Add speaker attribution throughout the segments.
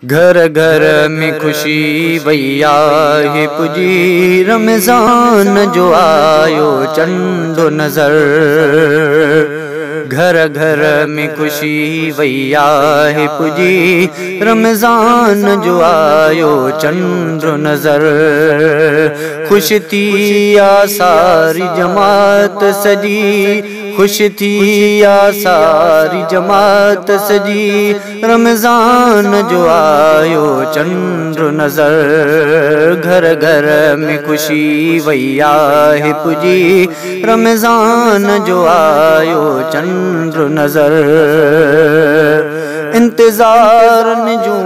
Speaker 1: घर घर में खुशी वैया है पुजी, रमजान जो आयो चंदो नजर। घर घर में खुशी वैया है पुजी, रमजान जो आयो चंद्र नजर। खुश थी या सारी जमात सजी, खुश थी या सारी जमात सजी, रमजान जो आयो चंद्र नजर। घर घर में खुशी वैया है पुजी, रमजान जो आयो चंद्र नजर। इंतजार ने जो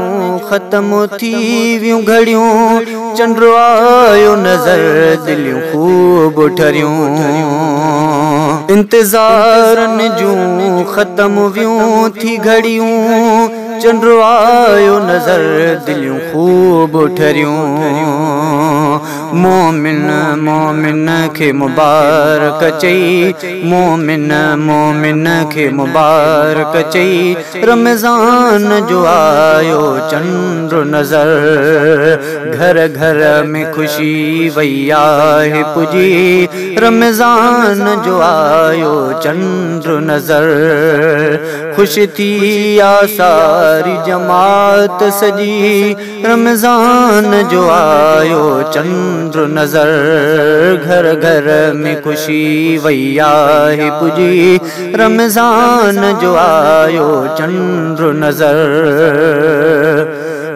Speaker 1: खत्म थी व्यूं घड़ियों, चंद्र आयो नजर दिलियों खूब ठरियों। इंतजार ने जो खत्म व्यूं थी घड़ियों, चंद्र आयो नजर दिलियों खूब ठरियों। मोमिन मोमिन के मुबारक चई, मोमिन मोमिन के मुबारक चई, रमजान जो आयो चंद्र नजर। घर घर में खुशी वैया है पुजी, रमजान जो आयो चंद्र नजर। खुश थी या सारी जमात सजी, रमजान जो आयो चंद्र नजर। घर घर में खुशी वैया है पुजी, रमजान जो आयो चंद्र नजर।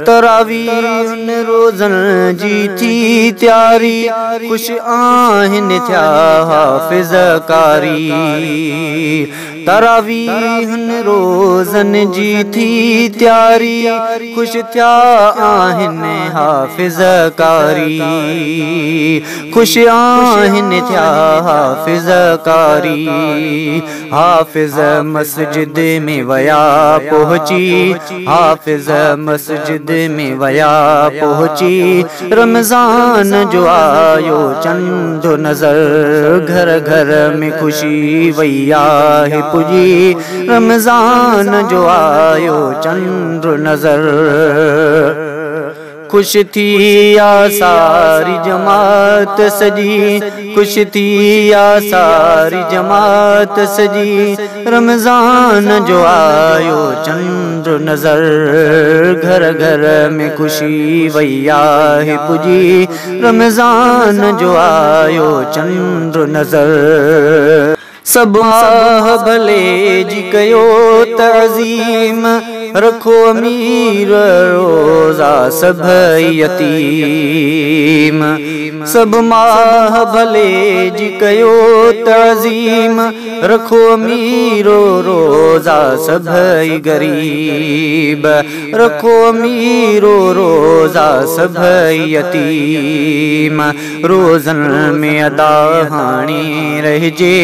Speaker 1: तरावीह रोज़न जी थी त्यारी, खुश आहिन थिया हाफिज कारी। तरावीह रोज़न जी थी त्यारी, खुश थिया आहिन हाफिज कारी। खुश आहिन थिया हाफिज कारी। हाफिज मस्जिद में वया पहुंची, हाफिज मस्जिद में वया पहुंची, रमजान जो आयो चंदो नजर। घर घर में खुशी वैया है पुजी, रमजान जो आयो चंद्र नजर। खुश थी या सारी जमात सजी, खुश थी या सारी जमात सजी, रमजान जो आयो चंद्र नजर। घर घर में खुशी वैया है पुजी, रमजान जो आयो चंद्र नजर। सब माह भले जी कयो तज़ीम, रखो अमीर रोज़ा सब यतीम। सब माह भले जी कयो तज़ीम, रखो अमीर रोज़ा सब गरीब। रखो अमीर रोज़ा सब यतीम। रोज़न में अदा हाणी रहजे,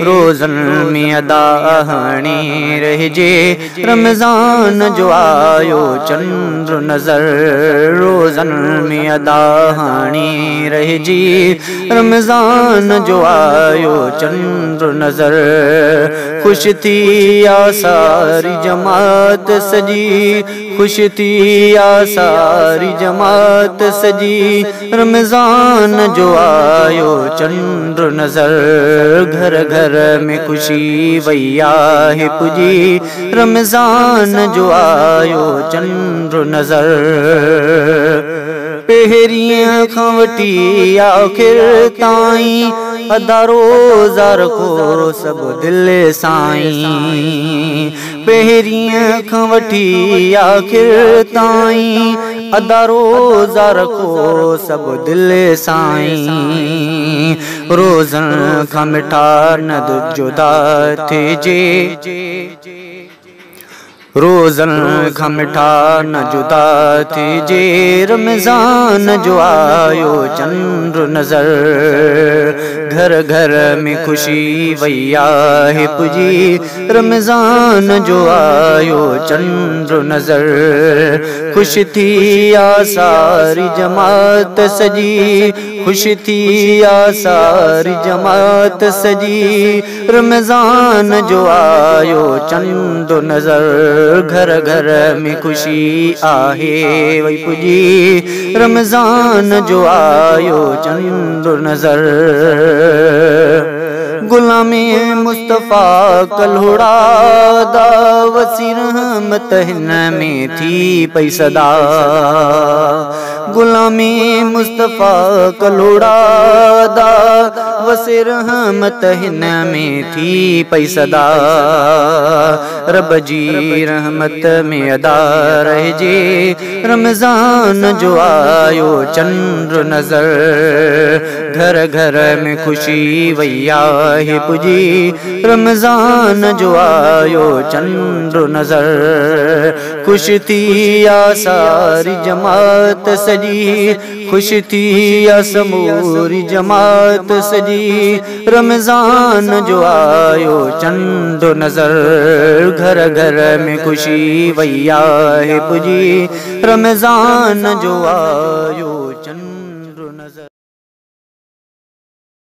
Speaker 1: रोज़न में अदा हाणी रहजे, रमजान जो आयो चंद्र नजर। रोज़न में अदा हाणी रहजी, रमजान जो आयो चंद्र नजर। खुश थी या सारी जमात सजी, खुश थी या सारी जमात सजी, रमजान जो आयो चंद्र नजर। घर घर में खुशी वैया है पुजी, रमजान जो आयो चंद्र नजर। पहरियां खां वठी आखिर ताईं, अदा रोज़ा रखो सब दिल साईं। पहरियां खां वठी आखिर ताईं, अदा रोज़ा रखो सब दिल साईं। रोज़न खां मिठा न जुदा थिजे, रोज़न खां मिठा न जुदा थिजे, रमजान जो आयो चंद्र नजर। घर घर में खुशी वैया है पुजी, रमजान जो आयो चंद्र नजर। खुश थी या सारी जमात सजी, खुश थी या सारी जमात सजी, रमजान जो आयो चंदो नजर। घर घर में खुशी आहे वही पुजी रमज़ान जो आयो चंद्र नज़र गुलामी मुस्तफ़ा कल्हुड़ा दा वसी रहमत हिन में थी पई सदा गुलामी मुस्तफ़ा कल्हुड़ा दा वसी रहमत हिन में थी पई सदा रब जी रहमत में अदा रहजे रमज़ान जो आयो चंद्र नज़र घर घर में खुशी वैया है पुजी रमज़ान जो आयो चंद्र नज़र खुश थी या सारी जमात सजी खुश थी या समूरी जमात सजी रमज़ान जो आयो चंद्र नज़र घर घर में खुशी वैया है पुजी रमज़ान जो आयो